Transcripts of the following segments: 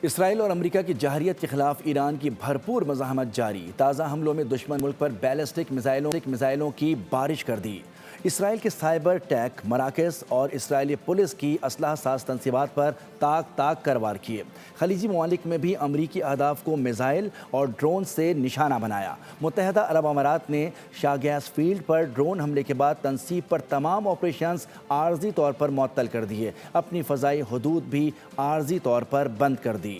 اسرائیل اور امریکہ کی جارحیت کے خلاف ایران کی بھرپور مزاحمت جاری۔ تازہ حملوں میں دشمن ملک پر بیلسٹک میزائلوں کی بارش کر دی۔ اسرائیل کے سائبر ٹیک مراکز اور اسرائیلی پولیس کی اسلحہ ساز تنصیبات پر تاک کر وار کیے۔ خلیجی ممالک میں بھی امریکی اہداف کو میزائل اور ڈرون سے نشانہ بنایا۔ متحدہ عرب امارات نے شاگیس فیلڈ پر ڈرون حملے کے بعد تنصیب پر تمام آپریشنز عارضی طور پر معطل کر دیے۔ اپنی فضائی حدود بھی عارضی طور پر بند کر دی۔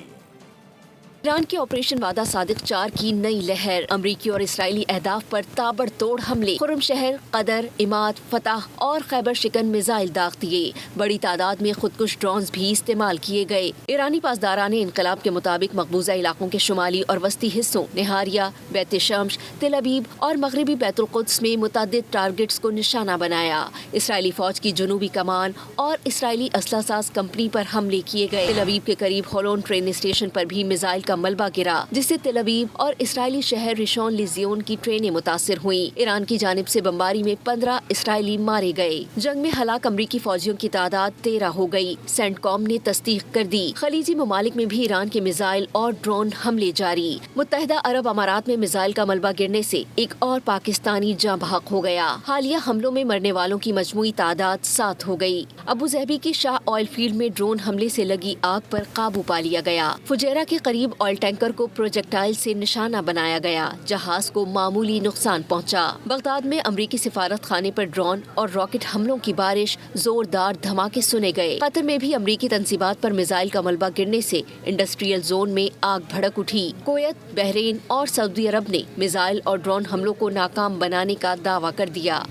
ایران کے آپریشن وعدہ صادق 4 کی نئی لہر، امریکی اور اسرائیلی اہداف پر تابڑ توڑ حملے، خرم شہر، قدر، عماد، فتح اور خیبر شکن میزائل داغ دیے۔ بڑی تعداد میں خودکش ڈرونز بھی استعمال کیے گئے۔ ایرانی پاسداران انقلاب کے مطابق مقبوضہ علاقوں کے شمالی اور وسطی حصوں نہاریہ، بیت شمس، تل ابیب اور مغربی بیت القدس میں متعدد ٹارگٹس کو نشانہ بنایا۔ اسرائیلی فوج کی جنوبی کمان اور اسرائیلی اسلحہ ساز کمپنی پر حملے کیے گئے۔ تل ابیب کے قریب ہولون ٹرین اسٹیشن پر بھی میزائل کا ملبہ گرا، جس سے تل ابیب اور اسرائیلی شہر ریشون لیزیون کی ٹرینیں متاثر ہوئیں۔ ایران کی جانب سے بمباری میں 15 اسرائیلی مارے گئے۔ جنگ میں ہلاک امریکی فوجیوں کی تعداد 13 ہو گئی، سینٹ کام نے تصدیق کر دی۔ خلیجی ممالک میں بھی ایران کے میزائل اور ڈرون حملے جاری۔ متحدہ عرب امارات میں میزائل کا ملبہ گرنے سے ایک اور پاکستانی جاں بحق ہو گیا۔ حالیہ حملوں میں مرنے والوں کی مجموعی تعداد 7 ہو گئی۔ ابوظہبی کی شاہ آئل فیلڈ میں ڈرون حملے سے لگی آگ پر قابو پا لیا گیا۔ فجیرہ کے قریب آئل ٹینکر کو پروجیکٹائل سے نشانہ بنایا گیا، جہاز کو معمولی نقصان پہنچا۔ بغداد میں امریکی سفارت خانے پر ڈرون اور راکٹ حملوں کی بارش، زوردار دھماکے سنے گئے۔ قطر میں بھی امریکی تنصیبات پر میزائل کا ملبہ گرنے سے انڈسٹریل زون میں آگ بھڑک اٹھی۔ کویت، بحرین اور سعودی عرب نے میزائل اور ڈرون حملوں کو ناکام بنانے کا دعویٰ کر دیا۔